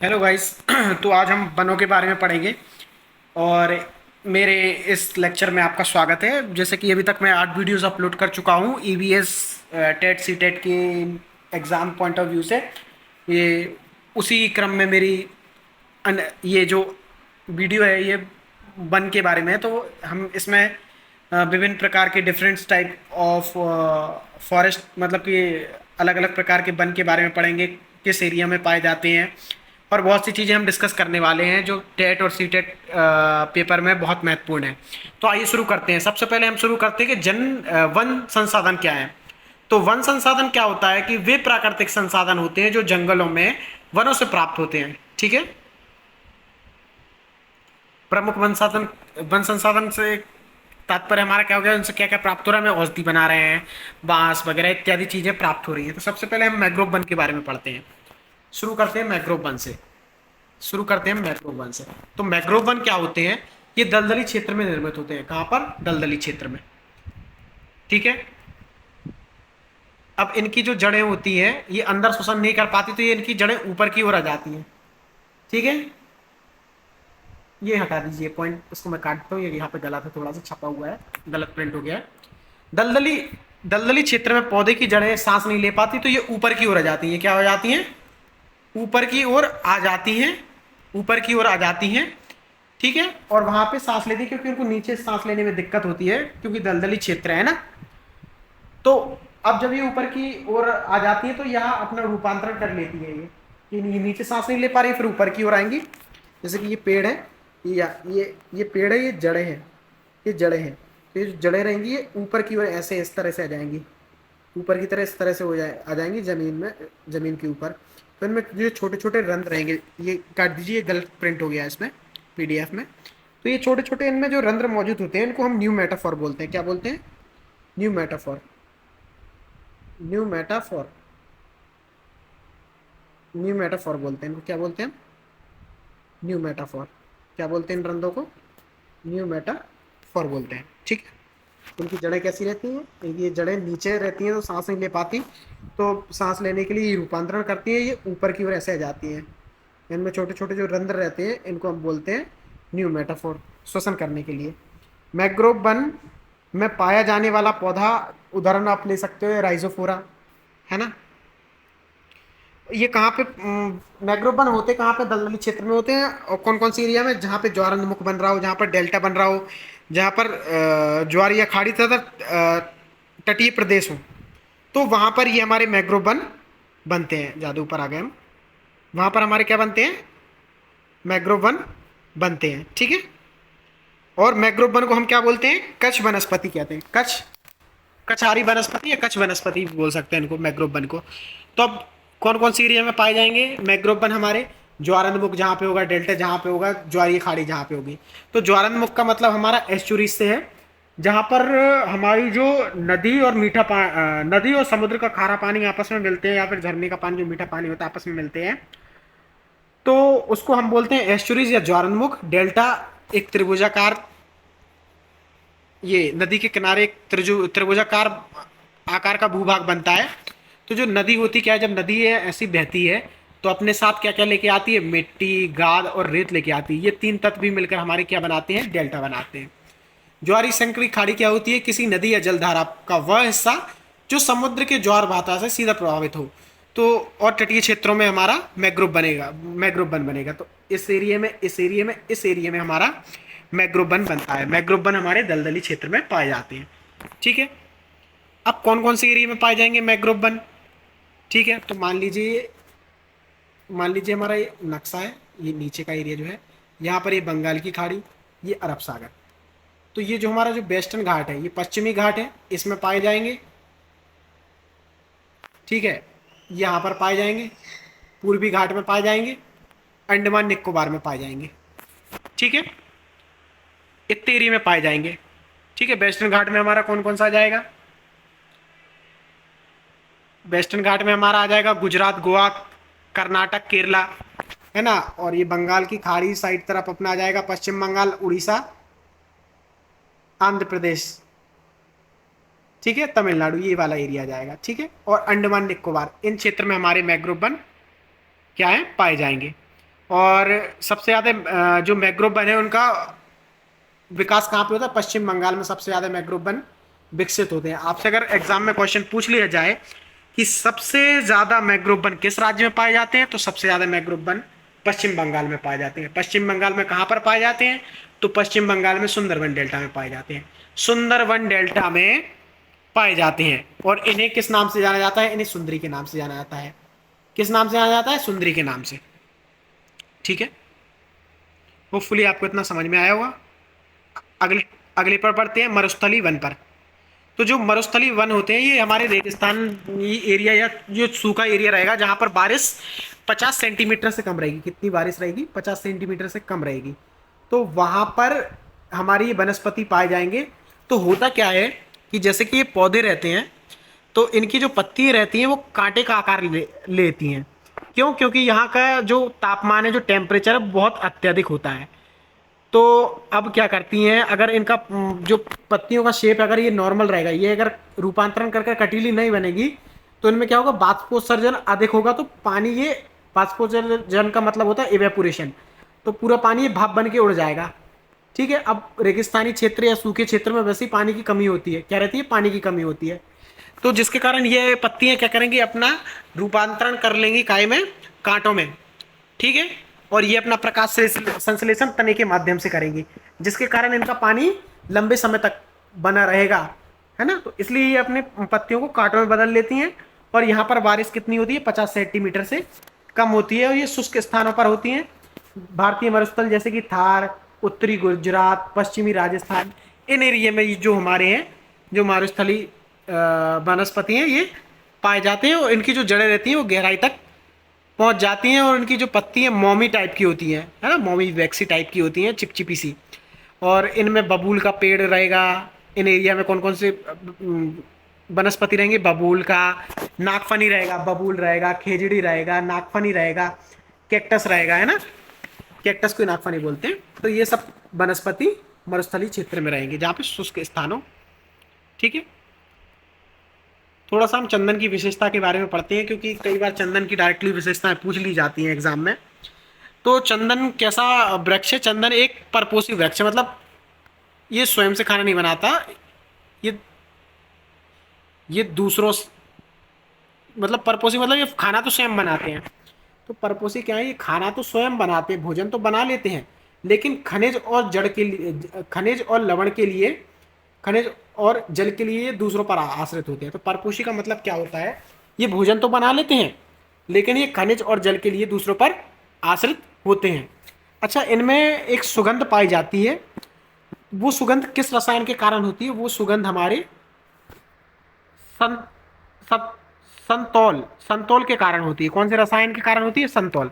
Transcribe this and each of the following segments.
Hello guys. तो आज हम वनों के बारे में पढ़ेंगे और मेरे इस लेक्चर में आपका स्वागत है। जैसे कि अभी तक मैं 8 वीडियोस अपलोड कर चुका हूँ ईवीएस टेट सी टेट की एग्ज़ाम पॉइंट ऑफ व्यू से। ये उसी क्रम में मेरी ये जो वीडियो है ये वन के बारे में है। तो हम इसमें विभिन्न प्रकार के डिफरेंट टाइप ऑफ फॉरेस्ट, मतलब कि अलग अलग प्रकार के वन के बारे में पढ़ेंगे, किस एरिया में पाए जाते हैं, और बहुत सी चीज़ें हम डिस्कस करने वाले हैं जो टेट और सी टेट पेपर में बहुत महत्वपूर्ण है। तो आइए शुरू करते हैं। सबसे पहले हम शुरू करते हैं कि वन संसाधन क्या है। तो वन संसाधन क्या होता है कि वे प्राकृतिक संसाधन होते हैं जो जंगलों में वनों से प्राप्त होते हैं। ठीक है। प्रमुख वन संसाधन से तात्पर्य हमारा क्या हो गया, उनसे क्या क्या प्राप्त हो रहा है, हमें औषधि बना रहे हैं, बांस वगैरह इत्यादि चीजें प्राप्त हो रही हैं। तो सबसे पहले हम मैंग्रोव वन के बारे में पढ़ते हैं। शुरू करते हैं मैंग्रोव वन से। शुरू करते हैं मैंग्रोव वन से। तो मैंग्रोव वन क्या होते हैं? ये दलदली क्षेत्र में निर्मित होते हैं। कहां पर? दलदली क्षेत्र में। ठीक है। अब इनकी जो जड़ें होती हैं ये अंदर शोषण नहीं कर पाती, तो ये इनकी जड़ें ऊपर की ओर आ जाती हैं। ठीक है। ये हटा दीजिए पॉइंट, इसको मैं काटता हूँ, ये यहाँ पे गलत है, थोड़ा सा छपा हुआ है, गलत प्रिंट हो गया है। दलदली दलदली क्षेत्र में पौधे की जड़ें सांस नहीं ले पाती, तो ये ऊपर की ओर आ जाती हैं। क्या हो जाती हैं? ऊपर की ओर आ जाती हैं। ऊपर की ओर आ जाती हैं। ठीक है। और वहां पे सांस लेती है, क्योंकि उनको नीचे सांस लेने में दिक्कत होती है, क्योंकि दलदली क्षेत्र है ना। तो अब जब ये ऊपर की ओर आ जाती है तो यहाँ अपना रूपांतरण कर लेती है ये, कि नीचे सांस नहीं ले पा रही, फिर ऊपर की ओर आएंगी। जैसे कि ये पेड़ है, ये पेड़ है, ये जड़ें हैं, ये जड़ें हैं। तो ये जो जड़ें रहेंगी ये ऊपर की ओर ऐसे इस तरह से आ जाएंगी, ऊपर की तरह इस तरह से आ जाएंगी जमीन में, जमीन के ऊपर। तो इनमें जो छोटे छोटे रंध्र रहेंगे, ये काट दीजिए, ये गलत प्रिंट हो गया है इसमें पीडीएफ में। तो ये छोटे छोटे इनमें जो रंध्र मौजूद होते हैं इनको हम न्यू मेटाफॉर बोलते हैं। क्या बोलते हैं? New metaphor. New metaphor. New metaphor बोलते हैं इनको। क्या बोलते हैं? New metaphor. क्या बोलते हैं इन रंध्रों को? न्यू मेटाफॉर बोलते हैं। ठीक है। उनकी जड़ें कैसी रहती हैं? ये जड़ें नीचे रहती हैं तो सांस नहीं ले पाती, तो सांस लेने के लिए रूपांतरण करती है, ये ऊपर की ओर ऐसे आ जाती हैं। इनमें छोटे छोटे जो रंध्र रहते हैं इनको हम बोलते हैं न्यू मेटाफोर, श्वसन करने के लिए। मैंग्रोव वन में पाया जाने वाला पौधा, उदाहरण आप ले सकते हो राइजोफोरा, है ना। ये कहाँ पे मैंग्रोव वन होते कहाँ पे? दलदली क्षेत्र में होते हैं। और कौन कौन सी एरिया में? जहाँ पे ज्वारंदमुख बन रहा हो, जहाँ पर डेल्टा बन रहा हो, जहाँ पर ज्वार या खाड़ी तथा तटीय प्रदेश हो, तो वहाँ पर ये हमारे मैंग्रोव वन बनते हैं। ज़्यादा ऊपर आ गए हम। वहाँ पर हमारे क्या बनते हैं? मैंग्रोव वन बनते हैं। ठीक है। और मैंग्रोव वन को हम क्या बोलते हैं? कच्छ वनस्पति कहते हैं। कच्छ, कछारी वनस्पति या कच्छ वनस्पति बोल सकते हैं इनको, मैंग्रोव वन को। तो अब कौन कौन सी एरिया में पाए जाएंगे मैंग्रोव वन हमारे? ज्वारंदमुख जहाँ पे होगा, डेल्टा जहाँ पे होगा, ज्वारीय खाड़ी जहाँ पे होगी। तो ज्वारंदमुख का मतलब हमारा एस्चुरीज से है, जहाँ पर हमारी जो नदी और समुद्र का खारा पानी आपस में मिलते हैं, या फिर झरने का पानी जो मीठा पानी होता है आपस में मिलते हैं, तो उसको हम बोलते हैं एस्चुरीज या ज्वारंदमुख। डेल्टा एक त्रिभुजाकार, ये नदी के किनारे एक त्रिभुजाकार आकार का भूभाग बनता है। तो जो नदी होती क्या है, जब नदी है ऐसी बहती है तो अपने साथ क्या क्या लेके आती है? मिट्टी, गाद और रेत लेके आती है। ये तीन तत्व भी मिलकर हमारे क्या बनाते हैं? डेल्टा बनाते हैं। ज्वारी संकरी खाड़ी क्या होती है? किसी नदी या जलधारा का वह हिस्सा जो समुद्र के ज्वार भाटा से सीधा प्रभावित हो। तो और तटीय क्षेत्रों में हमारा मैंग्रोव बनेगा, मैंग्रोव वन बनेगा। तो इस एरिया में हमारा मैंग्रोव वन बनता है। मैंग्रोव वन हमारे दलदली क्षेत्र में पाए जाते हैं। ठीक है। अब कौन कौन से एरिया में पाए जाएंगे मैंग्रोव वन? ठीक है। तो मान लीजिए हमारा ये नक्शा है, ये नीचे का एरिया जो है, यहाँ पर ये बंगाल की खाड़ी, ये अरब सागर। तो ये जो हमारा जो वेस्टर्न घाट है, ये पश्चिमी घाट है, इसमें पाए जाएंगे। ठीक है। यहाँ पर पाए जाएंगे, पूर्वी घाट में पाए जाएंगे, अंडमान निकोबार में पाए जाएंगे। ठीक है। इतने एरिया में पाए जाएंगे। ठीक है। वेस्टर्न घाट में हमारा कौन कौन सा आ जाएगा? वेस्टर्न घाट में हमारा आ जाएगा गुजरात, गोवा, कर्नाटक, केरला, है ना। और ये बंगाल की खाड़ी साइड तरफ अपना आ जाएगा पश्चिम बंगाल, उड़ीसा, आंध्र प्रदेश। ठीक है। तमिलनाडु, ये वाला एरिया आ जाएगा। ठीक है। और अंडमान निकोबार, इन क्षेत्र में हमारे मैंग्रोव वन क्या है? पाए जाएंगे। और सबसे ज़्यादा जो मैंग्रोव वन है उनका विकास कहाँ पे होता है? पश्चिम बंगाल में सबसे ज़्यादा मैंग्रोव वन विकसित होते हैं। आपसे अगर एग्जाम में क्वेश्चन पूछ लिया जाए कि सबसे ज़्यादा मैंग्रोव वन किस राज्य में पाए जाते हैं, तो सबसे ज़्यादा मैंग्रोव वन पश्चिम बंगाल में पाए जाते हैं। पश्चिम बंगाल में कहाँ पर पाए जाते हैं? तो पश्चिम बंगाल में सुंदरवन डेल्टा में पाए जाते हैं। सुंदरवन डेल्टा में पाए जाते हैं। और इन्हें किस नाम से जाना जाता है? इन्हें सुंदरी के नाम से जाना जाता है। किस नाम से जाना जाता है? सुंदरी के नाम से। ठीक है, होपफुली आपको इतना समझ में आया होगा। अगले अगले पर पढ़ते हैं मरुस्थली वन पर। तो जो मरुस्थली वन होते हैं ये हमारे रेगिस्तान एरिया या जो सूखा एरिया रहेगा जहां पर बारिश 50 सेंटीमीटर से कम रहेगी। कितनी बारिश रहेगी? 50 सेंटीमीटर से कम रहेगी। तो वहां पर हमारी ये वनस्पति पाए जाएंगे। तो होता क्या है कि जैसे कि ये पौधे रहते हैं तो इनकी जो पत्तियां रहती हैं वो कांटे का आकार लेती हैं। क्यों? क्योंकि यहाँ का जो तापमान है, जो टेम्परेचर है, बहुत अत्यधिक होता है। तो अब क्या करती हैं, अगर इनका जो पत्तियों का शेप अगर ये नॉर्मल रहेगा, ये अगर रूपांतरण करके कटीली नहीं बनेगी, तो इनमें क्या होगा? बाष्पोत्सर्जन अधिक होगा। तो पानी, ये बाष्पोत्सर्जन का मतलब होता है इवेपोरेशन, तो पूरा पानी ये भाप बन के उड़ जाएगा। ठीक है, अब रेगिस्तानी क्षेत्र या सूखे क्षेत्र में वैसे ही पानी की कमी होती है। क्या रहती है? पानी की कमी होती है। तो जिसके कारण ये पत्तियां क्या करेंगी? अपना रूपांतरण कर लेंगी काय में? कांटों में। ठीक है, और ये अपना प्रकाश संश्लेषण तने के माध्यम से करेंगी, जिसके कारण इनका पानी लंबे समय तक बना रहेगा, है ना। तो इसलिए ये अपने पत्तियों को कांटों में बदल लेती हैं। और यहाँ पर बारिश कितनी होती है? 50 सेंटीमीटर से कम होती है। और ये शुष्क स्थानों पर होती हैं। भारतीय मरुस्थल जैसे कि थार, उत्तरी गुजरात, पश्चिमी राजस्थान, इन एरिया में जो हमारे हैं, जो मरुस्थली वनस्पति हैं, ये पाए जाते हैं। और इनकी जो जड़ें रहती हैं वो गहराई तक पहुंच जाती हैं। और उनकी जो पत्ती है मोमी टाइप की होती हैं, है ना, मोमी वैक्सी टाइप की होती हैं, चिपचिपी सी। और इनमें बबूल का पेड़ रहेगा। इन एरिया में कौन कौन से वनस्पति रहेंगे? बबूल का, नागफनी रहेगा, बबूल रहेगा, खेजड़ी रहेगा, नागफनी रहेगा, कैक्टस रहेगा, है ना। कैक्टस को नागफनी बोलते हैं। तो ये सब वनस्पति मरुस्थलीय क्षेत्र में रहेंगे जहाँ पे शुष्क स्थान हो। ठीक है, थोड़ा सा हम चंदन की विशेषता के बारे में पढ़ते हैं, क्योंकि कई बार चंदन की डायरेक्टली विशेषताएं पूछ ली जाती हैं एग्जाम में। तो चंदन कैसा वृक्ष है? चंदन एक परपोषी वृक्ष है, मतलब ये स्वयं से खाना नहीं बनाता। ये ये दूसरों मतलब परपोषी मतलब ये खाना तो स्वयं बनाते हैं। तो परपोषी क्या है? ये खाना तो स्वयं बनाते हैं, भोजन तो बना लेते हैं, लेकिन खनिज और जड़ के लिए, खनिज और लवण के लिए, खनिज और जल के लिए दूसरों पर आश्रित होते हैं। तो परपोषी का मतलब क्या होता है? ये भोजन तो बना लेते हैं, लेकिन ये खनिज और जल के लिए दूसरों पर आश्रित होते हैं। अच्छा, इनमें एक सुगंध पाई जाती है। वो सुगंध किस रसायन के कारण होती है? वो सुगंध हमारे सन सब संतोल संतोल के कारण होती है। कौन से रसायन के कारण होती है? संतोल।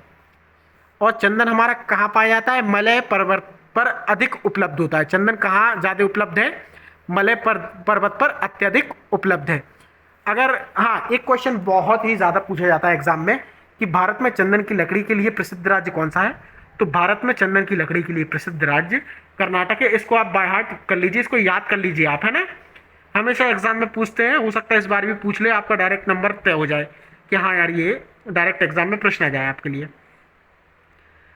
और चंदन हमारा कहाँ पाया जाता है? मलय पर्वत पर अधिक उपलब्ध होता है। चंदन कहाँ ज्यादा उपलब्ध है? मलय पर्वत पर अत्यधिक उपलब्ध है। अगर, हाँ, एक क्वेश्चन बहुत ही ज्यादा पूछा जाता है एग्जाम में कि भारत में चंदन की लकड़ी के लिए प्रसिद्ध राज्य कौन सा है? तो भारत में चंदन की लकड़ी के लिए प्रसिद्ध राज्य कर्नाटक है। इसको आप बाय हार्ट कर लीजिए, इसको याद कर लीजिए आप, है ना। हमेशा एग्जाम में पूछते हैं, हो सकता है इस बार भी पूछ ले, आपका डायरेक्ट नंबर तय हो जाए कि हाँ यार ये डायरेक्ट एग्जाम में प्रश्न आ जाए आपके लिए।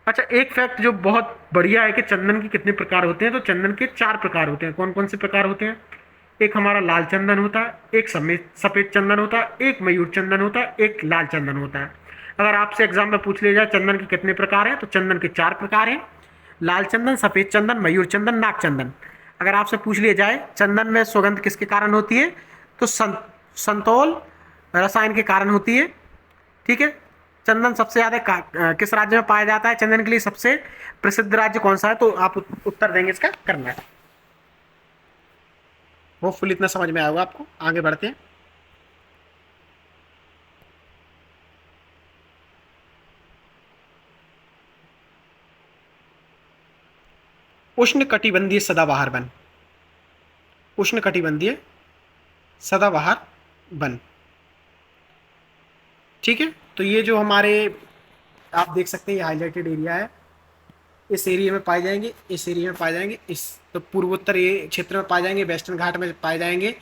अच्छा, एक फैक्ट जो बहुत बढ़िया है कि चंदन के कितने प्रकार होते हैं? तो चंदन के 4 प्रकार होते हैं। कौन कौन से प्रकार होते हैं? एक हमारा लाल चंदन होता है, एक सफेद चंदन होता है, एक मयूर चंदन होता है, एक लाल चंदन होता है। अगर आपसे एग्जाम में पूछ लिया जाए चंदन के कितने प्रकार हैं, तो चंदन के 4 प्रकार हैं: लाल चंदन, सफेद चंदन, मयूर चंदन, नाग चंदन। अगर आपसे पूछ लिया जाए चंदन में सुगंध किसके कारण होती है, तो संतोल रसायन के कारण होती है। ठीक है, चंदन सबसे ज्यादा किस राज्य में पाया जाता है? चंदन के लिए सबसे प्रसिद्ध राज्य कौन सा है? तो आप उत्तर देंगे इसका करना है। होपफुली इतना समझ में आएगा आपको। आगे बढ़ते हैं। उष्ण कटिबंधीय सदाबहार वन। उष्ण कटिबंधीय सदाबहार वन। ठीक है, तो ये जो हमारे, आप देख सकते हैं ये हाईलाइटेड एरिया है। इस एरिया में पाए जाएंगे, इस एरिया में पाए जाएंगे, इस तो पूर्वोत्तर ये क्षेत्र में पाए जाएंगे, वेस्टर्न घाट में पाए जाएंगे,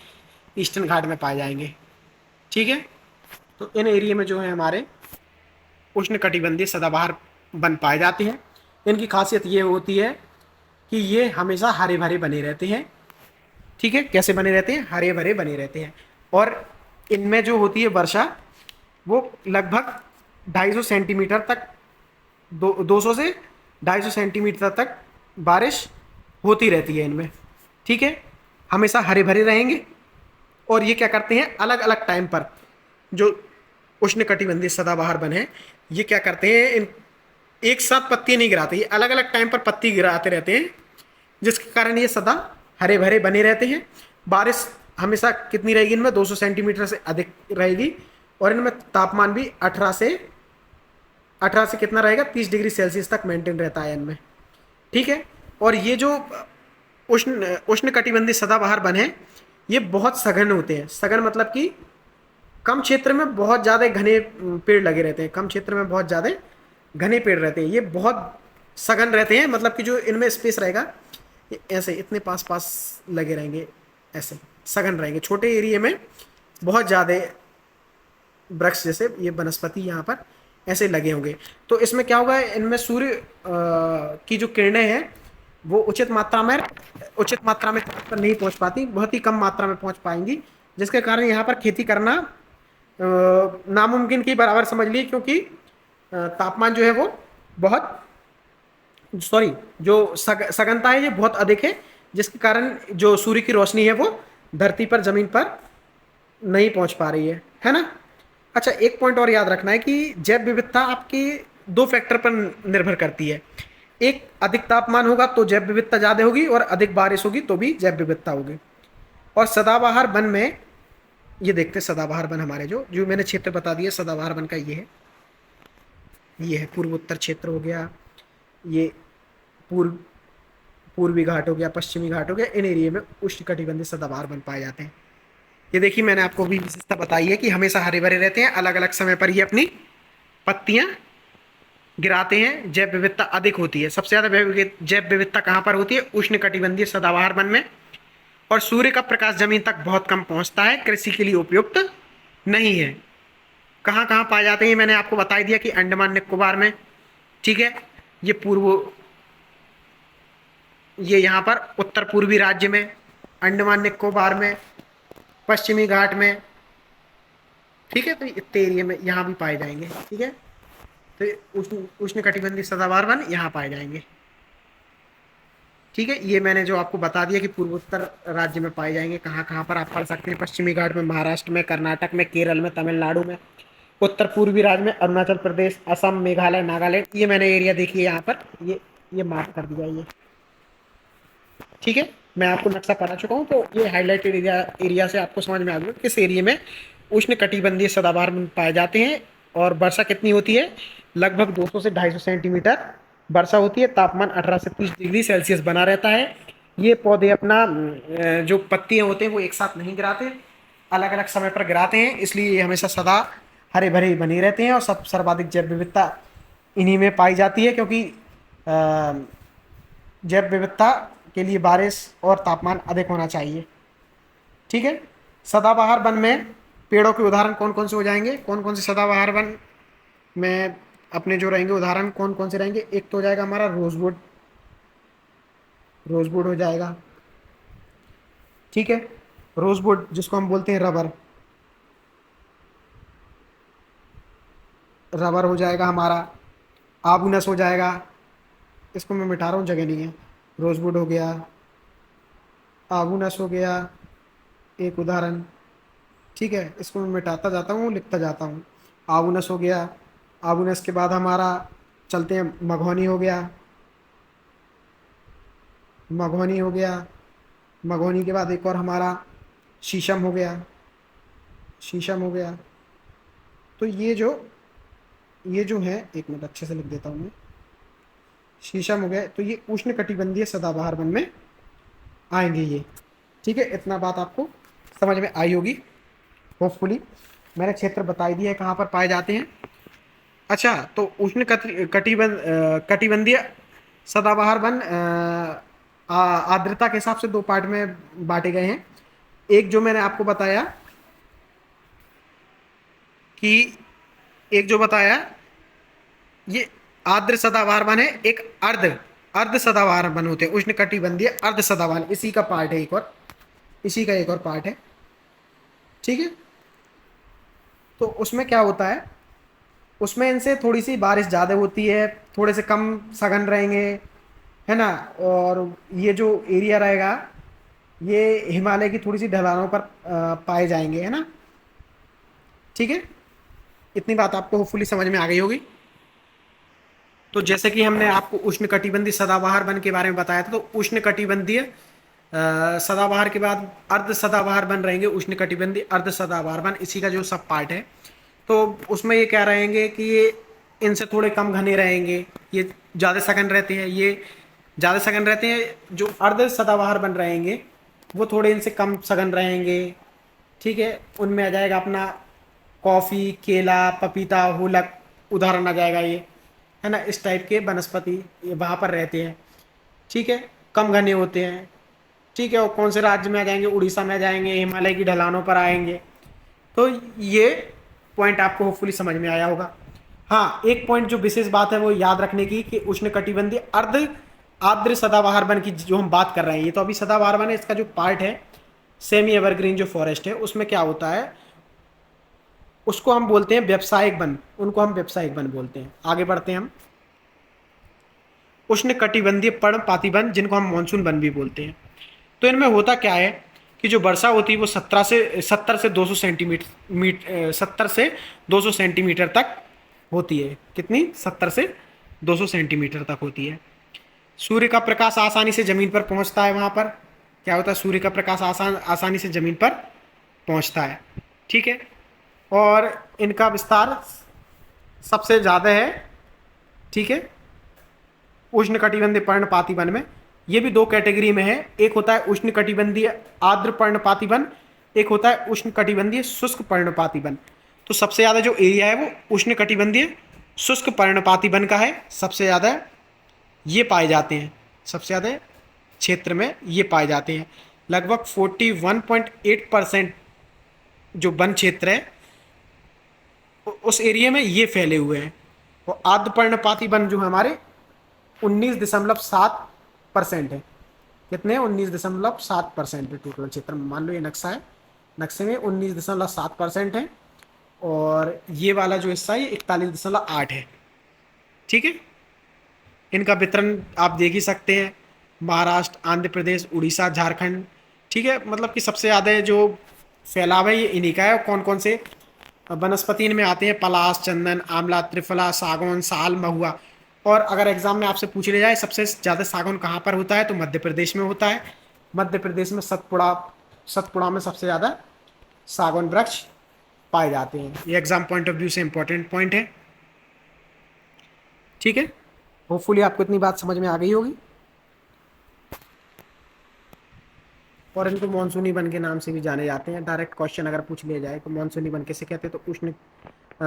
ईस्टर्न घाट में पाए जाएंगे। ठीक है, तो इन एरिया में जो है हमारे उष्ण कटिबंधीय सदाबहार वन पाए जाते हैं। इनकी खासियत ये होती है कि ये हमेशा हरे भरे बने रहते हैं। ठीक है, कैसे बने रहते हैं? हरे भरे बने रहते हैं। और इनमें जो होती है वर्षा, वो लगभग 250 सेंटीमीटर तक, 200 से 250 सेंटीमीटर तक बारिश होती रहती है इनमें। ठीक है, हमेशा हरे भरे रहेंगे। और ये क्या करते हैं, अलग अलग टाइम पर, जो उष्णकटिबंधीय सदाबहार वन है, ये क्या करते हैं, इन एक साथ पत्ती नहीं गिराते, ये अलग अलग टाइम पर पत्ती गिराते रहते हैं, जिसके कारण ये सदा हरे भरे बने रहते हैं। बारिश हमेशा कितनी रहेगी इनमें? 200 सेंटीमीटर से अधिक रहेगी। और इनमें तापमान भी 18 से कितना रहेगा, 30 डिग्री सेल्सियस तक मेंटेन रहता है इनमें। ठीक है, और ये जो उष्ण कटिबंधीय सदाबहार वन है, ये बहुत सघन होते हैं। सघन मतलब कि कम क्षेत्र में बहुत ज़्यादा घने पेड़ लगे रहते हैं, कम क्षेत्र में बहुत ज़्यादा घने पेड़ रहते हैं। ये बहुत सघन रहते हैं, मतलब कि जो इनमें स्पेस रहेगा, ये ऐसे इतने पास पास लगे रहेंगे, ऐसे सघन रहेंगे। छोटे एरिया में बहुत ज़्यादा वृक्ष जैसे ये वनस्पति यहाँ पर ऐसे लगे होंगे। तो इसमें क्या होगा, इनमें सूर्य की जो किरणें हैं वो उचित मात्रा में पर नहीं पहुंच पाती, बहुत ही कम मात्रा में पहुंच पाएंगी, जिसके कारण यहाँ पर खेती करना नामुमकिन के बराबर समझ लीजिए। क्योंकि तापमान जो है वो बहुत, सॉरी, जो सघनता है ये बहुत अधिक है, जिसके कारण जो सूर्य की रोशनी है वो धरती पर, जमीन पर नहीं पहुंच पा रही है ना। अच्छा, एक पॉइंट और याद रखना है कि जैव विविधता आपकी दो फैक्टर पर निर्भर करती है। एक, अधिक तापमान होगा तो जैव विविधता ज़्यादा होगी, और अधिक बारिश होगी तो भी जैव विविधता होगी। और सदाबहार वन में, ये देखते हैं सदाबहार वन हमारे जो जो मैंने क्षेत्र बता दिया सदाबहार वन का, ये है पूर्वोत्तर क्षेत्र हो गया, ये पूर्व पूर्वी घाट हो गया, पश्चिमी घाट हो गया। इन एरिया में उष्णकटिबंधीय सदाबहार वन पाए जाते हैं। ये देखिए, मैंने आपको भी विशेषता बताई है कि हमेशा हरे भरे रहते हैं, अलग अलग समय पर ये अपनी पत्तियां गिराते हैं। जैव विविधता अधिक होती है। सबसे ज्यादा जैव विविधता कहाँ पर होती है? उष्णकटिबंधीय सदाबहार वन में। और सूर्य का प्रकाश जमीन तक बहुत कम पहुंचता है, कृषि के लिए उपयुक्त नहीं है। कहाँ कहाँ पाए जाते हैं मैंने आपको बता दिया कि अंडमान निकोबार में। ठीक है, ये ये यहाँ पर उत्तर पूर्वी राज्य में, अंडमान निकोबार में, पश्चिमी घाट में। ठीक है, तो इतने एरिया में यहाँ भी पाए जाएंगे। ठीक है, तो उष्णकटिबंधीय सदाबहार वन यहाँ पाए जाएंगे। ठीक है, ये मैंने जो आपको बता दिया कि पूर्वोत्तर राज्य में पाए जाएंगे। कहाँ कहाँ पर आप पढ़ सकते हैं? पश्चिमी घाट में, महाराष्ट्र में, कर्नाटक में, केरल में, तमिलनाडु में, उत्तर पूर्वी राज्य में, अरुणाचल प्रदेश, असम, मेघालय, नागालैंड। ये मैंने एरिया देखिए यहाँ पर, ये मार्क कर दिया ये। ठीक है, मैं आपको नक्शा पढ़ा चुका हूँ, तो ये हाईलाइटेड एरिया से आपको समझ में आ गया किस एरिया में उष्ण कटिबंधीय सदाबहार पाए जाते हैं। और वर्षा कितनी होती है? लगभग 200 से 250 सेंटीमीटर वर्षा होती है। तापमान 18 से 30 डिग्री सेल्सियस बना रहता है। ये पौधे अपना जो पत्तियां होते हैं वो एक साथ नहीं गिराते, अलग अलग समय पर गिराते हैं, इसलिए ये हमेशा सदा हरे भरे बने रहते हैं। और सब सर्वाधिक जैव विविधता इन्हीं में पाई जाती है, क्योंकि जैव विविधता के लिए बारिश और तापमान अधिक होना चाहिए। ठीक है, सदाबहार वन में पेड़ों के उदाहरण कौन कौन से हो जाएंगे? कौन कौन से सदाबहार वन में अपने जो रहेंगे उदाहरण कौन कौन से रहेंगे? एक तो हो जाएगा हमारा रोजवुड, रोजवुड हो जाएगा। ठीक है, रोजवुड जिसको हम बोलते हैं रबर, रबर हो जाएगा हमारा। आबूनस हो जाएगा, इसको मैं मिटा रहा हूँ, जगह नहीं है। रोजवुड हो गया, आबूनस हो गया एक उदाहरण। ठीक है, इसको मैं मिटाता जाता हूँ, लिखता जाता हूँ। आबूनस हो गया। आबूनस के बाद हमारा चलते हैं, मघोनी हो गया, मघोनी हो गया। मघोनी के बाद एक और हमारा शीशम हो गया, शीशम हो गया। तो ये जो है, एक मिनट अच्छे से लिख देता हूँ मैं। शीशम हो गया, तो ये उष्ण कटिबंधीय सदाबहार वन में आएंगे ये। ठीक है, इतना बात आपको समझ में आई होगी होपफुली। मैंने क्षेत्र बता ही दिया है कहाँ पर पाए जाते हैं। अच्छा, तो उष्ण कटिबंधीय सदाबहार वन आर्द्रता के हिसाब से दो पार्ट में बांटे गए हैं। एक जो मैंने आपको बताया कि, एक जो बताया ये आर्द्र सदाबहार वन है, एक अर्ध अर्ध सदाबहार वन होते हैं, उष्णकटिबंधीय अर्ध सदाबहार, इसी का पार्ट है एक और, इसी का एक और पार्ट है। ठीक है, तो उसमें क्या होता है, उसमें इनसे थोड़ी सी बारिश ज़्यादा होती है, थोड़े से कम सघन रहेंगे, है ना। और ये जो एरिया रहेगा ये हिमालय की थोड़ी सी ढलानों पर पाए जाएंगे, है ना। ठीक है, इतनी बात आपको होपफुली समझ में आ गई होगी। तो जैसे कि हमने आपको उष्णकटिबंधीय सदाबहार वन के बारे में बताया था, तो उष्णकटिबंधीय सदाबहार के बाद अर्ध सदाबहार वन रहेंगे, उष्णकटिबंधीय अर्ध सदाबहार वन, इसी का जो सब पार्ट है। तो उसमें ये क्या रहेंगे कि ये इनसे थोड़े कम घने रहेंगे, ये ज़्यादा सघन रहते हैं, ये ज़्यादा सघन रहते हैं। जो अर्ध सदाबहार बन रहेंगे वो थोड़े इनसे कम सघन रहेंगे। ठीक है, उनमें आ जाएगा अपना कॉफ़ी, केला, पपीता, होलक, उदाहरण आ जाएगा ये, है ना। इस टाइप के वनस्पति ये वहाँ पर रहते हैं। ठीक है, कम घने होते हैं। ठीक है, और कौन से राज्य में आ जाएंगे, उड़ीसा में आ जाएंगे, हिमालय की ढलानों पर आएंगे। तो ये पॉइंट आपको होपफुली समझ में आया होगा। हाँ, एक पॉइंट जो विशेष बात है वो याद रखने की कि उष्णकटिबंधीय अर्ध आर्द्र सदाबहार वन की जो हम बात कर रहे हैं, ये तो अभी सदाबहार वन है, इसका जो पार्ट है सेमी एवरग्रीन जो फॉरेस्ट है, उसमें क्या होता है, उसको हम बोलते हैं व्यावसायिक वन, उनको हम व्यावसायिक वन बोलते हैं। आगे बढ़ते हैं हम। उष्णकटिबंधीय पर्णपाती वन, जिनको हम मानसून वन भी बोलते हैं। तो इनमें होता क्या है कि जो वर्षा होती है वो 70 से 200 सेंटीमीटर 70 से 200 सेंटीमीटर तक होती है। कितनी? 70 से 200 सेंटीमीटर तक होती है। सूर्य का प्रकाश आसानी से जमीन पर पहुंचता है। वहां पर क्या होता है, सूर्य का प्रकाश आसानी से जमीन पर पहुंचता है। ठीक है, और इनका विस्तार सबसे ज़्यादा है। ठीक है, उष्णकटिबंधीय पर्णपाती वन में ये भी दो कैटेगरी में है, एक होता है उष्णकटिबंधीय आर्द्र पर्णपाती वन, एक होता है उष्णकटिबंधीय शुष्क पर्णपाती वन। तो सबसे ज़्यादा जो एरिया है वो उष्णकटिबंधीय शुष्क पर्णपाती वन का है, सबसे ज़्यादा ये पाए जाते हैं, सबसे ज़्यादा क्षेत्र में ये पाए जाते हैं। लगभग 41.8% जो वन क्षेत्र है उस एरिया में ये फैले हुए हैं। और आर्द्र पर्णपाती वन जो हमारे 19.7% है। कितने? 19.7% है टोटल क्षेत्र में। मान लो ये नक्शा है, नक्शे में 19.7% है, और ये वाला जो हिस्सा है ये 41.8 है। ठीक है, इनका वितरण आप देख ही सकते हैं, महाराष्ट्र, आंध्र प्रदेश, उड़ीसा, झारखंड। ठीक है, मतलब कि सबसे ज़्यादा जो फैलाव है ये इन्हीं का है। कौन कौन से वनस्पति इनमें आते हैं? पलाश, चंदन, आंवला, त्रिफला, सागौन, साल, महुआ। और अगर एग्जाम में आपसे पूछ लिया जाए सबसे ज़्यादा सागौन कहाँ पर होता है, तो मध्य प्रदेश में होता है। मध्य प्रदेश में सतपुड़ा में सबसे ज़्यादा सागौन वृक्ष पाए जाते हैं। ये एग्जाम पॉइंट ऑफ व्यू से इंपॉर्टेंट पॉइंट है। ठीक है, होपफुली आपको इतनी बात समझ में आ गई होगी। और इनको मानसूनी वन के नाम से भी जाने जाते हैं। डायरेक्ट क्वेश्चन अगर पूछ लिया जाए तो मानसूनी वन कैसे कहते हैं, तो उष्ण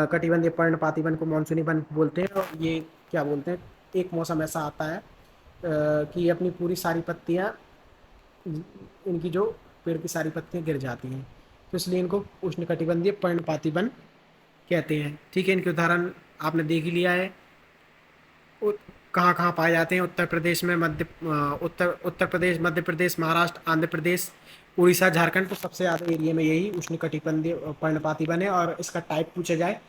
कटिबंधीय पर्णपाती वन को मानसूनी वन बोलते हैं। और ये क्या बोलते हैं, एक मौसम ऐसा आता है कि अपनी पूरी सारी पत्तियाँ, इनकी जो पेड़ की सारी पत्तियाँ गिर जाती हैं, तो इसलिए इनको उष्णकटिबंधीय पर्णपाती वन कहते हैं। ठीक है, इनके उदाहरण आपने देख ही लिया है। कहाँ कहाँ पाए जाते हैं? उत्तर प्रदेश में, उत्तर प्रदेश, मध्य प्रदेश, महाराष्ट्र, आंध्र प्रदेश, उड़ीसा, झारखंड। तो सबसे ज़्यादा एरिया में यही उष्णकटिबंधीय पर्णपाती वन है। और इसका टाइप पूछा जाए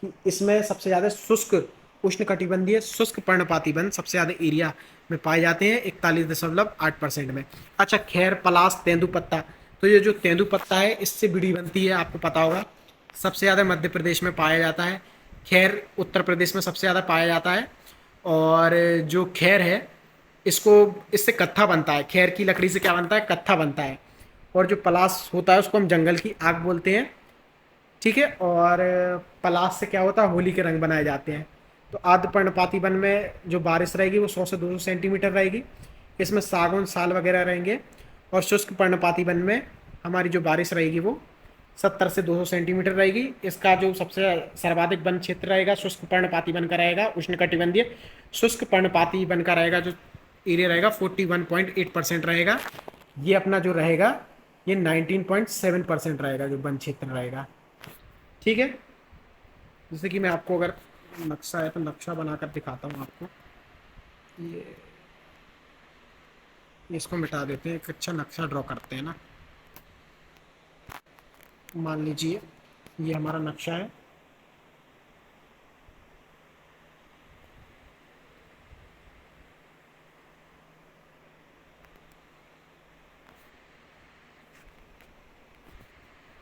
कि इसमें सबसे ज़्यादा शुष्क उष्णकटिबंधीय शुष्क पर्णपाती वन सबसे ज़्यादा एरिया में पाए जाते हैं, 41.8% में। अच्छा, खैर, पलाश, तेंदुपत्ता। तो ये जो तेंदुपत्ता है इससे बीड़ी बनती है, आपको पता होगा। सबसे ज़्यादा मध्य प्रदेश में पाया जाता है। खैर उत्तर प्रदेश में सबसे ज़्यादा पाया जाता है। और जो खैर है इसको, इससे कत्था बनता है। खैर की लकड़ी से क्या बनता है? कत्था बनता है। और जो पलाश होता है उसको हम जंगल की आग बोलते हैं। ठीक है, और पलाश से क्या होता है? होली के रंग बनाए जाते हैं। तो आर्द्र पर्णपाती वन में जो बारिश रहेगी वो 100 से 200 सेंटीमीटर रहेगी। इसमें सागौन, साल वगैरह रहेंगे। और शुष्क पर्णपाती वन में हमारी जो बारिश रहेगी वो 70 से 200 सेंटीमीटर रहेगी। इसका जो सबसे सर्वाधिक वन क्षेत्र रहेगा शुष्क पर्णपाती वन का रहेगा। उष्णकटिबंधीय शुष्क पर्णपाती वन का रहेगा जो एरिया रहेगा 41.8% रहेगा। ये अपना जो रहेगा ये 19.7% रहेगा जो वन क्षेत्र रहेगा। ठीक है, जैसे कि मैं आपको अगर नक्शा है तो नक्शा बनाकर दिखाता हूँ आपको। ये इसको मिटा देते हैं, एक अच्छा नक्शा ड्रॉ करते हैं ना। मान लीजिए ये हमारा नक्शा है।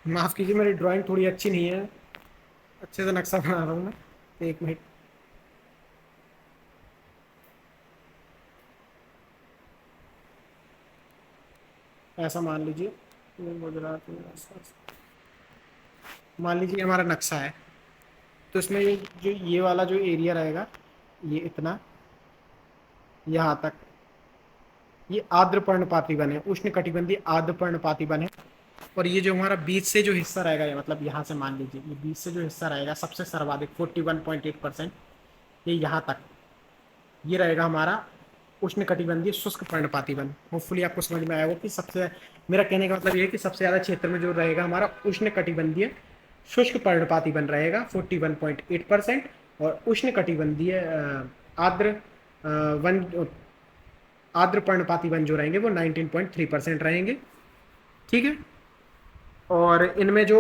माफ़ कीजिए, मेरी ड्राइंग थोड़ी अच्छी नहीं है, अच्छे से नक्शा बना रहा हूँ मैं। तो एक मिनट। ऐसा मान लीजिए ये गुजरात में मान लीजिए हमारा नक्शा है। तो इसमें ये वाला जो एरिया रहेगा, ये इतना यहाँ तक, ये आर्द्र पर्णपाती वन है, उष्ण कटिबंधीय आर्द्र पर्णपाती वन है। और ये जो हमारा बीच से जो हिस्सा रहेगा, ये मतलब यहाँ से मान लीजिए ये बीच से जो हिस्सा रहेगा सबसे सर्वाधिक 41.8%, ये यहाँ तक, ये रहेगा हमारा उष्ण कटिबंधीय शुष्क पर्णपाती वन। होपफुली आपको समझ में आया होगा कि सबसे, मेरा कहने का मतलब ये है कि सबसे ज़्यादा क्षेत्र में जो रहेगा हमारा उष्ण कटिबंधीय शुष्क पर्णपाती वन रहेगा 41.8%, और उष्ण कटिबंधीय आर्द्र वन, आर्द्र पर्णपाती वन जो रहेंगे वो 19.3% रहेंगे। ठीक है। और इनमें जो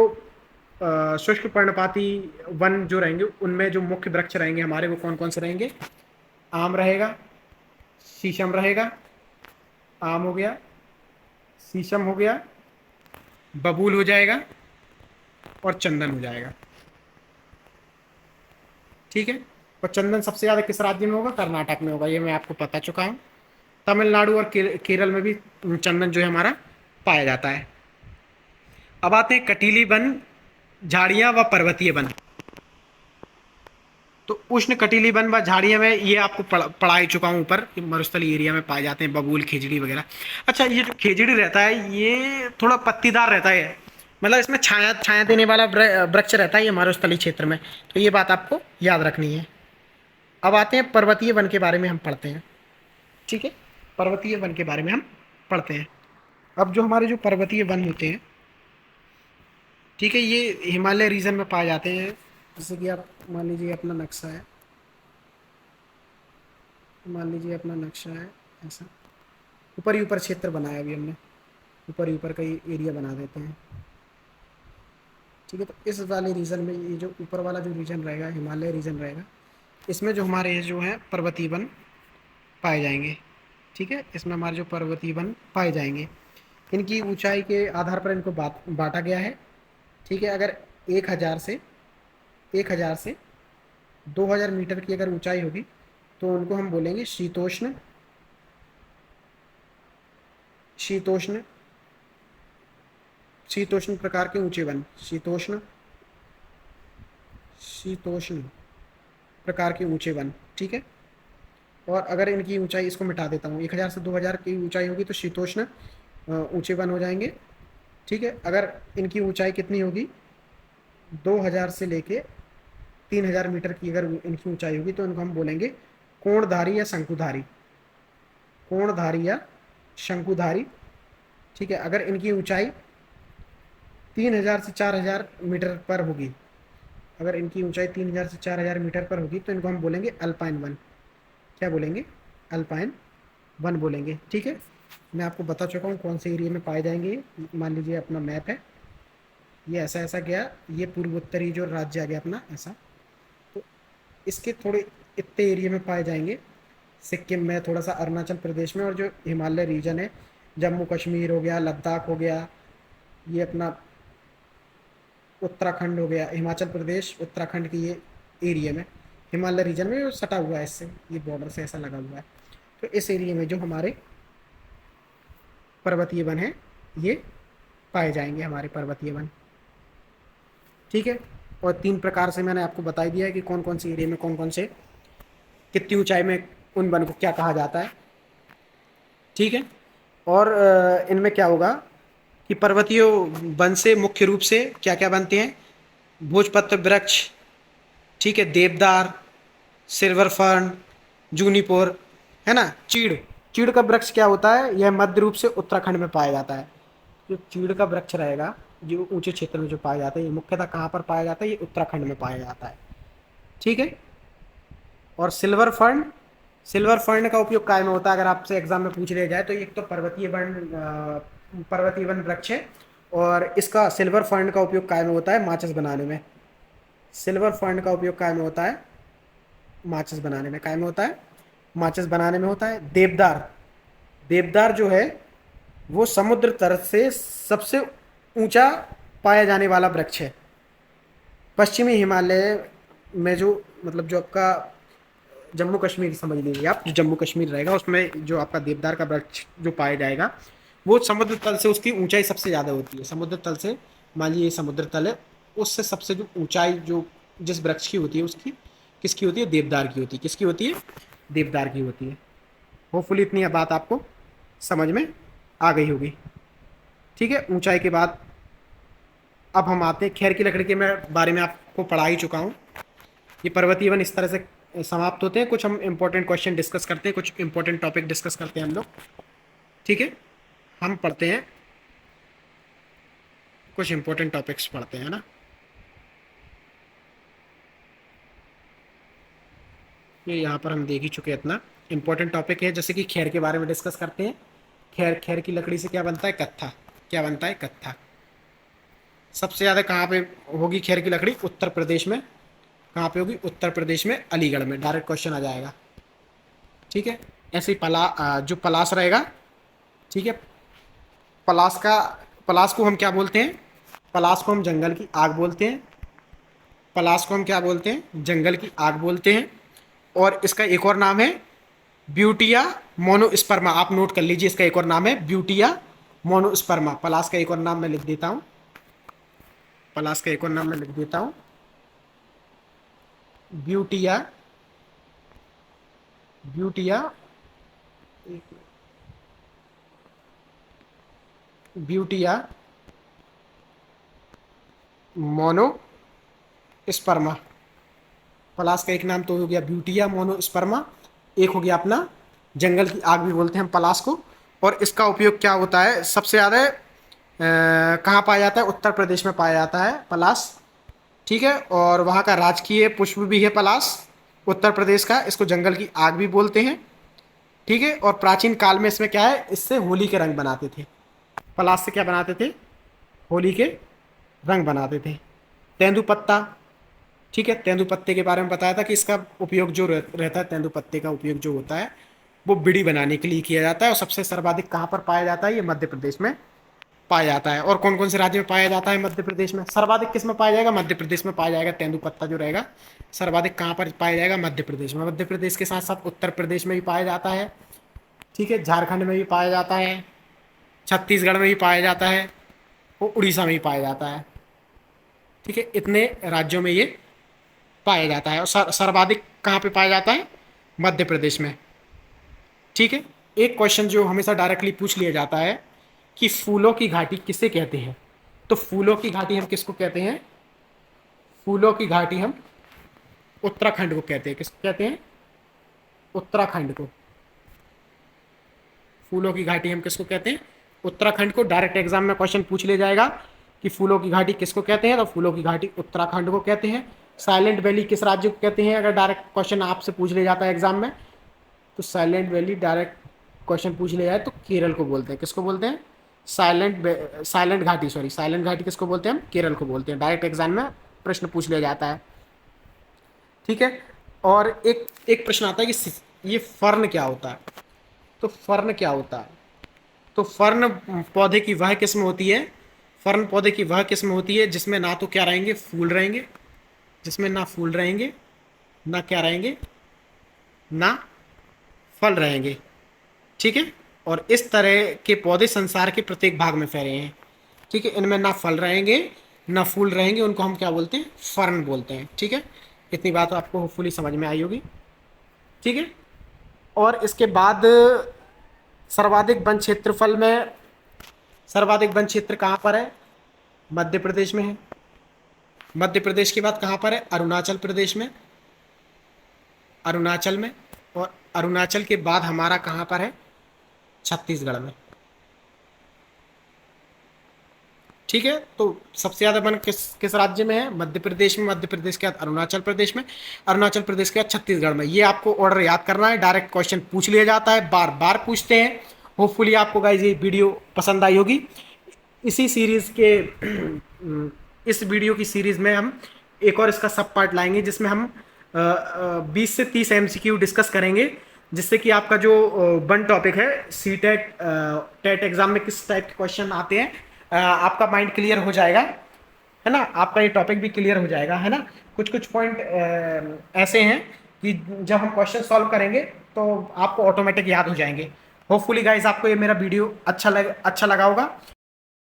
शुष्क पर्णपाती वन जो रहेंगे उनमें जो मुख्य वृक्ष रहेंगे हमारे वो कौन कौन से रहेंगे? आम रहेगा, शीशम रहेगा, आम हो गया, शीशम हो गया, बबूल हो जाएगा, और चंदन हो जाएगा। ठीक है। और चंदन सबसे ज़्यादा किस राज्य में होगा? कर्नाटक में होगा, ये मैं आपको बता चुका हूँ। तमिलनाडु और केरल में भी चंदन जो है हमारा पाया जाता है। अब आते हैं कटीली वन, झाड़ियाँ व पर्वतीय वन। तो उष्ण कटीली वन व झाड़ियाँ में ये आपको पढ़ा ही चुका हूँ ऊपर, मरुस्थलीय एरिया में पाए जाते हैं बबूल, खेजड़ी वगैरह। अच्छा, ये जो खेजड़ी रहता है ये थोड़ा पत्तीदार रहता है, मतलब इसमें छाया छाया देने वाला वृक्ष रहता है ये मरुस्थलीय क्षेत्र में, तो ये बात आपको याद रखनी है। अब आते हैं पर्वतीय वन के बारे में हम पढ़ते हैं। ठीक है, पर्वतीय वन के बारे में हम पढ़ते हैं। अब जो हमारे जो पर्वतीय वन होते हैं, ठीक है, ये हिमालय रीजन में पाए जाते हैं। जैसे कि आप मान लीजिए अपना नक्शा है, मान लीजिए अपना नक्शा है ऐसा, ऊपर ही ऊपर क्षेत्र बनाया अभी हमने, ऊपर ही ऊपर का एरिया बना देते हैं। ठीक है, तो इस वाले रीजन में ये जो ऊपर वाला जो रीजन रहेगा हिमालय रीजन रहेगा, इसमें जो हमारे जो है पर्वतीय वन पाए जाएंगे। ठीक है, इसमें हमारे जो पर्वतीय वन पाए जाएंगे, इनकी ऊंचाई के आधार पर इनको बांटा गया है। ठीक है, अगर 1000 से 2000 मीटर की अगर ऊंचाई होगी तो उनको हम बोलेंगे शीतोष्ण, शीतोष्ण, शीतोष्ण प्रकार के ऊंचे वन, शीतोष्ण, शीतोष्ण प्रकार के ऊंचे वन। ठीक है, और अगर इनकी ऊंचाई, इसको मिटा देता हूँ, 1000 से 2000 की ऊंचाई होगी तो शीतोष्ण ऊंचे वन हो जाएंगे। ठीक है, अगर इनकी ऊंचाई कितनी होगी, 2000 से लेके 3000 मीटर की अगर इनकी ऊंचाई होगी तो इनको हम बोलेंगे कोणधारी या शंकुधारी, कोणधारी या शंकुधारी। ठीक है, अगर इनकी ऊंचाई 3000 से 4000 मीटर पर होगी, अगर इनकी ऊंचाई 3000 से 4000 मीटर पर होगी तो इनको हम बोलेंगे अल्पाइन वन। क्या बोलेंगे? अल्पाइन वन बोलेंगे। ठीक है, मैं आपको बता चुका हूँ कौन से एरिया में पाए जाएंगे। मान लीजिए अपना मैप है, ये ऐसा ऐसा गया, ये पूर्वोत्तरी जो राज्य आ गया अपना ऐसा, तो इसके थोड़े इतने एरिया में पाए जाएंगे। सिक्किम में, थोड़ा सा अरुणाचल प्रदेश में, और जो हिमालय रीजन है, जम्मू कश्मीर हो गया, लद्दाख हो गया, ये अपना उत्तराखंड हो गया, हिमाचल प्रदेश उत्तराखंड की ये एरिया में, हिमालय रीजन में सटा हुआ है इससे, ये बॉर्डर से ऐसा लगा हुआ है। तो इस एरिया में जो हमारे पर्वतीय वन है ये पाए जाएंगे, हमारे पर्वतीय वन। ठीक है, और 3 प्रकार से मैंने आपको बता दिया है कि कौन कौन से एरिया में कौन कौन से, कितनी ऊंचाई में उन वन को क्या कहा जाता है। ठीक है, और इनमें क्या होगा कि पर्वतीय वन से मुख्य रूप से क्या क्या बनते हैं? भोजपत्र वृक्ष, ठीक है, देवदार, सिल्वर फर्न, जूनिपर, है ना, चीड़। चीड़ का वृक्ष क्या होता है? यह मध्य रूप से उत्तराखंड में पाया जाता है। जो चीड़ का वृक्ष रहेगा, जो ऊंचे क्षेत्र में जो पाया जाता है, ये मुख्यतः कहाँ पर पाया जाता है? ये उत्तराखंड में पाया जाता है। ठीक है, और सिल्वर फर्न का उपयोग काय में होता है, अगर आपसे एग्जाम में पूछ लिया जाए तो एक तो पर्वतीय वन वृक्ष है, और इसका सिल्वर फर्न का उपयोग काय में होता है, माचिस बनाने में। सिल्वर फर्न का उपयोग काय में होता है, माचिस बनाने में। काय में होता है, माचिस बनाने में होता है। देवदार, देवदार जो है वो समुद्र तल से सबसे ऊंचा पाया जाने वाला वृक्ष है। पश्चिमी हिमालय में जो, मतलब जो आपका जम्मू कश्मीर समझ लीजिए आप, जो जम्मू कश्मीर रहेगा उसमें जो आपका देवदार का वृक्ष जो पाया जाएगा, वो समुद्र तल से उसकी ऊंचाई सबसे ज़्यादा होती है। समुद्र तल से, मान लीजिए समुद्र तल है, उससे सबसे जो ऊंचाई जो जिस वृक्ष की होती है, उसकी किसकी होती है, देवदार की होती है। किसकी होती है, देवदार की होती है। होपफुली इतनी बात आपको समझ में आ गई होगी। ठीक है, ऊंचाई के बाद अब हम आते हैं खैर की लकड़ी के बारे में आपको पढ़ा ही चुका हूँ। ये पर्वतीय वन इस तरह से समाप्त होते हैं। कुछ हम इंपॉर्टेंट क्वेश्चन डिस्कस करते हैं, कुछ इंपॉर्टेंट टॉपिक डिस्कस करते हैं हम लोग। ठीक है, हम पढ़ते हैं, कुछ इंपॉर्टेंट टॉपिक्स पढ़ते हैं ना। ये यहाँ पर हम देख ही चुके हैं। इतना इंपॉर्टेंट टॉपिक है, जैसे कि खैर के बारे में डिस्कस करते हैं। खैर की लकड़ी से क्या बनता है, कत्था। क्या बनता है, कत्था। सबसे ज़्यादा कहाँ पे होगी खैर की लकड़ी, उत्तर प्रदेश में। कहाँ पे होगी, उत्तर प्रदेश में, अलीगढ़ में। डायरेक्ट क्वेश्चन आ जाएगा। ठीक है, ऐसे ही जो पलास रहेगा, ठीक है, पलास का, पलास को हम क्या बोलते हैं, पलास को हम जंगल की आग बोलते हैं। पलास को हम क्या बोलते हैं, जंगल की आग बोलते हैं। और इसका एक और नाम है ब्यूटिया मोनोस्पर्मा। आप नोट कर लीजिए, इसका एक और नाम है ब्यूटिया मोनोस्पर्मा। पलास का एक और नाम मैं लिख देता हूं, पलास का एक और नाम मैं लिख देता हूं, ब्यूटिया, ब्यूटिया, ब्यूटिया मोनोस्पर्मा। पलास का एक नाम तो हो गया ब्यूटिया मोनोस्पर्मा, एक हो गया अपना जंगल की आग भी बोलते हैं हम पलास को। और इसका उपयोग क्या होता है, सबसे ज़्यादा कहाँ पाया जाता है, उत्तर प्रदेश में पाया जाता है पलास। ठीक है, और वहाँ का राजकीय पुष्प भी है पलास, उत्तर प्रदेश का। इसको जंगल की आग भी बोलते हैं। ठीक है, और प्राचीन काल में इसमें क्या है, इससे होली के रंग बनाते थे। पलास से क्या बनाते थे, होली के रंग बनाते थे। तेंदुपत्ता, ठीक है, तेंदुपत्ते के बारे में बताया था कि इसका उपयोग जो रहता है, तेंदुपत्ते का उपयोग जो होता है वो बीड़ी बनाने के लिए किया जाता है। और सबसे सर्वाधिक कहाँ पर पाया जाता है, ये मध्य प्रदेश में पाया जाता है। और कौन कौन से राज्य में पाया जाता है, मध्य प्रदेश में। सर्वाधिक किस में पाया जाएगा, मध्य प्रदेश में पाया जाएगा। तेंदुपत्ता जो रहेगा सर्वाधिक कहाँ पर पाया जाएगा, मध्य प्रदेश में। मध्य प्रदेश के साथ साथ उत्तर प्रदेश में भी पाया जाता है। ठीक है, झारखंड में भी पाया जाता है, छत्तीसगढ़ में भी पाया जाता है, और उड़ीसा में भी पाया जाता है। ठीक है, इतने राज्यों में ये पाया जाता है। और सर्वाधिक कहाँ पे पाया जाता है, मध्य प्रदेश में। ठीक है, एक क्वेश्चन जो हमेशा डायरेक्टली पूछ लिया जाता है कि फूलों की घाटी किसे कहते हैं। तो फूलों की घाटी हम किसको कहते हैं, फूलों की घाटी हम उत्तराखंड को कहते हैं। किसको कहते हैं, उत्तराखंड को। फूलों की घाटी हम किसको कहते हैं, उत्तराखंड को। डायरेक्ट एग्जाम में क्वेश्चन पूछ लिया जाएगा कि फूलों की घाटी किसको कहते हैं, तो फूलों की घाटी उत्तराखंड को कहते हैं। साइलेंट वैली किस राज्य को कहते हैं, अगर डायरेक्ट क्वेश्चन आपसे पूछ लिया जाता है एग्जाम में, तो साइलेंट वैली डायरेक्ट क्वेश्चन पूछ लिया जाए तो केरल को बोलते हैं। किसको बोलते हैं, साइलेंट घाटी, सॉरी, साइलेंट घाटी किसको बोलते हैं हम, केरल को बोलते हैं। डायरेक्ट एग्जाम में प्रश्न पूछ लिया जाता है। ठीक है, और एक एक प्रश्न आता है कि ये फर्न क्या होता है। तो फर्न क्या होता है, तो फर्न पौधे की वह किस्म होती है, फर्न पौधे की वह किस्म होती है जिसमें ना तो क्या रहेंगे, फूल रहेंगे, जिसमें ना फूल रहेंगे, ना क्या रहेंगे, ना फल रहेंगे। ठीक है, और इस तरह के पौधे संसार के प्रत्येक भाग में फैले हैं। ठीक है, इनमें ना फल रहेंगे ना फूल रहेंगे, उनको हम क्या बोलते हैं, फर्न बोलते हैं। ठीक है, इतनी बात आपको होपफुली समझ में आई होगी। ठीक है, और इसके बाद सर्वाधिक वन क्षेत्रफल में, सर्वाधिक वन क्षेत्र कहाँ पर है, मध्य प्रदेश में है। मध्य प्रदेश के बाद कहाँ पर है, अरुणाचल प्रदेश में, अरुणाचल में। और अरुणाचल के बाद हमारा कहाँ पर है, छत्तीसगढ़ में। ठीक है, तो सबसे ज़्यादा वन किस किस राज्य में है? मध्य प्रदेश में, मध्य प्रदेश के बाद अरुणाचल प्रदेश में, अरुणाचल प्रदेश के बाद छत्तीसगढ़ में। ये आपको ऑर्डर याद करना है, डायरेक्ट क्वेश्चन पूछ लिया जाता है, बार बार पूछते हैं। होपफुली आपको गाइज ये वीडियो पसंद आई होगी। इसी सीरीज के इस वीडियो की सीरीज में हम एक और इसका सब पार्ट लाएंगे, जिसमें हम 20 से 30 एमसीक्यू डिस्कस करेंगे, जिससे कि आपका जो वन टॉपिक है सी टेट टेट एग्जाम में किस टाइप के क्वेश्चन आते हैं, आपका माइंड क्लियर हो जाएगा, है ना। आपका ये टॉपिक भी क्लियर हो जाएगा, है ना। कुछ कुछ पॉइंट ऐसे हैं कि जब हम क्वेश्चन सॉल्व करेंगे तो आपको ऑटोमेटिक याद हो जाएंगे। होपफुली गाइज आपको ये मेरा वीडियो अच्छा लगा होगा।